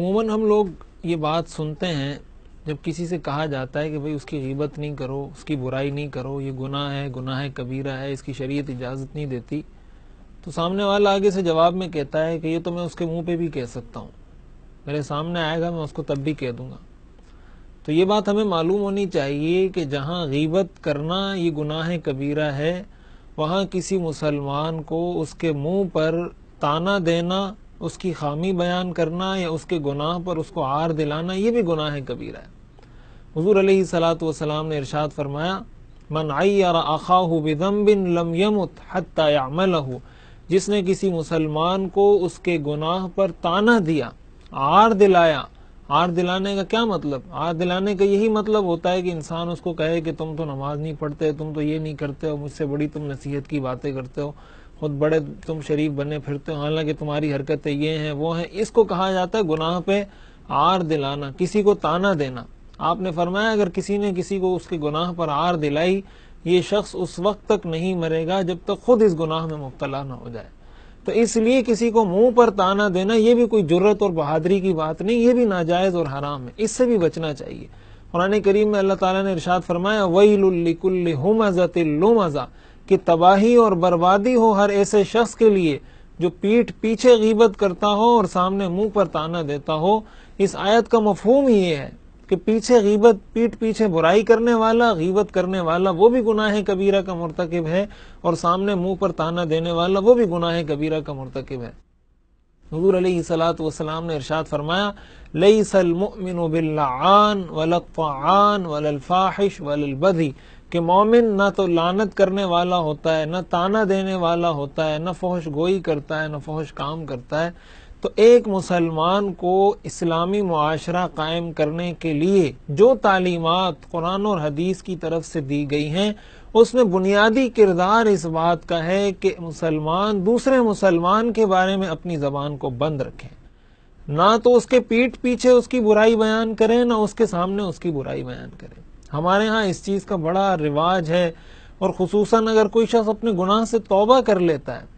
عموماً ہم لوگ یہ بات سنتے ہیں جب کسی سے کہا جاتا ہے کہ بھئی اس کی غیبت نہیں کرو، اس کی برائی نہیں کرو، یہ گناہ کبیرہ ہے، اس کی شریعت اجازت نہیں دیتی، تو سامنے والا آگے سے جواب میں کہتا ہے کہ یہ تو میں اس کے منہ پہ بھی کہہ سکتا ہوں، میرے سامنے آئے گا میں اس کو تب بھی کہہ دوں گا۔ تو یہ بات ہمیں معلوم ہونی چاہیے کہ جہاں غیبت کرنا یہ گناہ کبیرہ ہے، وہاں کسی مسلمان کو اس کے منہ پر طعنہ دینا، اس کی خامی بیان کرنا یا اس کے گناہ پر اس کو عار دلانا، یہ بھی گناہ کبیرہ ہے۔ حضور علیہ الصلوۃ والسلام نے ارشاد فرمایا، من عیر اخاہ بذنب لم یمت حتی یعملہ، جس نے کسی مسلمان کو اس کے گناہ پر طعنہ دیا، عار دلایا۔ عار دلانے کا کیا مطلب؟ عار دلانے کا یہی مطلب ہوتا ہے کہ انسان اس کو کہے کہ تم تو نماز نہیں پڑھتے، تم تو یہ نہیں کرتے ہو، مجھ سے بڑی تم نصیحت کی باتیں کرتے ہو، خود بڑے تم شریف بنے پھرتے ہو، حالانکہ تمہاری حرکتیں یہ ہیں وہ ہیں۔ اس کو کہا جاتا ہے گناہ پہ عار دلانا، کسی کو طعنہ دینا۔ آپ نے فرمایا اگر کسی نے کسی کو اس کے گناہ پر عار دلائی، یہ شخص اس وقت تک نہیں مرے گا جب تک خود اس گناہ میں مبتلا نہ ہو جائے۔ تو اس لیے کسی کو منہ پر طعنہ دینا یہ بھی کوئی جرت اور بہادری کی بات نہیں، یہ بھی ناجائز اور حرام ہے، اس سے بھی بچنا چاہیے۔ قرآن کریم میں اللہ تعالیٰ نے ارشاد فرمایا، وَيْلٌ لِكُلِّ هُمَزَةٍ لُمَزَةٍ، کہ تباہی اور بربادی ہو ہر ایسے شخص کے لیے جو پیٹھ پیچھے غیبت کرتا ہو اور سامنے منہ پر طعنہ دیتا ہو۔ اس آیت کا مفہوم ہی یہ ہے کہ پیچھے غیبت، پیٹھ پیچھے برائی کرنے والا، غیبت کرنے والا وہ بھی گناہ کبیرہ کا مرتکب ہے، اور سامنے منہ پر طعنہ دینے والا وہ بھی گناہ کبیرہ کا مرتکب ہے۔ حضور علیہ الصلوۃ والسلام نے ارشاد فرمایا، لیس المؤمن باللعان ولا الطعان ولا الفاحش ولا البذی، کہ مومن نہ تو لعنت کرنے والا ہوتا ہے، نہ طعنہ دینے والا ہوتا ہے، نہ فحش گوئی کرتا ہے، نہ فحش کام کرتا ہے۔ تو ایک مسلمان کو اسلامی معاشرہ قائم کرنے کے لیے جو تعلیمات قرآن اور حدیث کی طرف سے دی گئی ہیں، اس میں بنیادی کردار اس بات کا ہے کہ مسلمان دوسرے مسلمان کے بارے میں اپنی زبان کو بند رکھیں، نہ تو اس کے پیٹھ پیچھے اس کی برائی بیان کریں، نہ اس کے سامنے اس کی برائی بیان کریں۔ ہمارے ہاں اس چیز کا بڑا رواج ہے، اور خصوصاً اگر کوئی شخص اپنے گناہ سے توبہ کر لیتا ہے،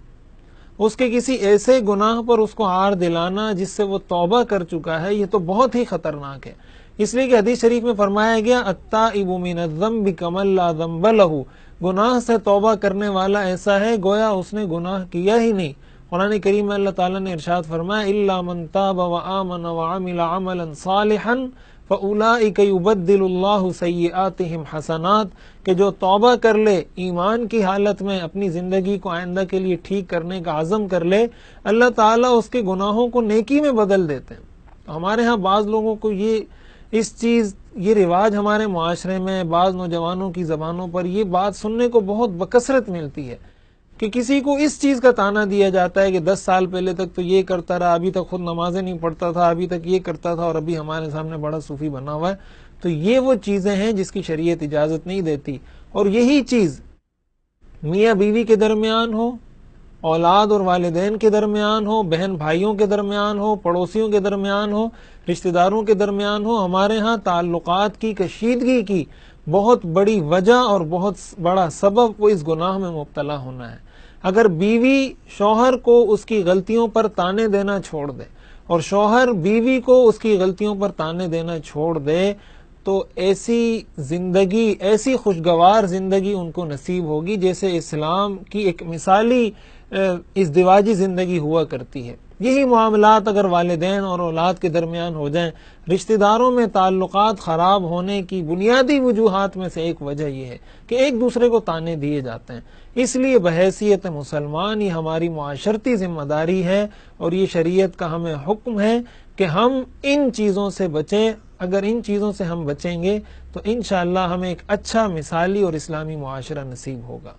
اس کے کسی ایسے گناہ پر اس کو عار دلانا جس سے وہ توبہ کر چکا ہے، یہ تو بہت ہی خطرناک ہے۔ اس لیے کہ حدیث شریف میں فرمایا گیا، التائب من الذنب کمن لا ذنب لہ، گناہ سے توبہ کرنے والا ایسا ہے گویا اس نے گناہ کیا ہی نہیں۔ قرآن کریم میں اللہ تعالیٰ نے ارشاد فرمایا، الا من تاب وآمن وعمل عملا صالحا فاولئک یبدل اللہ سیئاتہم حسنات، کہ جو توبہ کر لے، ایمان کی حالت میں اپنی زندگی کو آئندہ کے لیے ٹھیک کرنے کا عزم کر لے، اللہ تعالیٰ اس کے گناہوں کو نیکی میں بدل دیتے ہیں۔ ہمارے ہاں بعض لوگوں کو یہ رواج ہمارے معاشرے میں بعض نوجوانوں کی زبانوں پر یہ بات سننے کو بہت بکثرت ملتی ہے کہ کسی کو اس چیز کا طعنہ دیا جاتا ہے کہ 10 سال پہلے تک تو یہ کرتا رہا، ابھی تک خود نمازیں نہیں پڑھتا تھا، ابھی تک یہ کرتا تھا، اور ابھی ہمارے سامنے بڑا صوفی بنا ہوا ہے۔ تو یہ وہ چیزیں ہیں جس کی شریعت اجازت نہیں دیتی، اور یہی چیز میاں بیوی کے درمیان ہو، اولاد اور والدین کے درمیان ہو، بہن بھائیوں کے درمیان ہو، پڑوسیوں کے درمیان ہو، رشتہ داروں کے درمیان ہو، ہمارے ہاں تعلقات کی کشیدگی کی بہت بڑی وجہ اور بہت بڑا سبب وہ اس گناہ میں مبتلا ہونا ہے۔ اگر بیوی شوہر کو اس کی غلطیوں پر طعنے دینا چھوڑ دے، اور شوہر بیوی کو اس کی غلطیوں پر طعنے دینا چھوڑ دے، تو ایسی زندگی، ایسی خوشگوار زندگی ان کو نصیب ہوگی جیسے اسلام کی ایک مثالی ازدواجی زندگی ہوا کرتی ہے۔ یہی معاملات اگر والدین اور اولاد کے درمیان ہو جائیں، رشتہ داروں میں تعلقات خراب ہونے کی بنیادی وجوہات میں سے ایک وجہ یہ ہے کہ ایک دوسرے کو طعنے دیے جاتے ہیں۔ اس لیے بحیثیت مسلمان یہ ہماری معاشرتی ذمہ داری ہے، اور یہ شریعت کا ہمیں حکم ہے کہ ہم ان چیزوں سے بچیں۔ اگر ان چیزوں سے ہم بچیں گے تو انشاءاللہ ہمیں ایک اچھا مثالی اور اسلامی معاشرہ نصیب ہوگا۔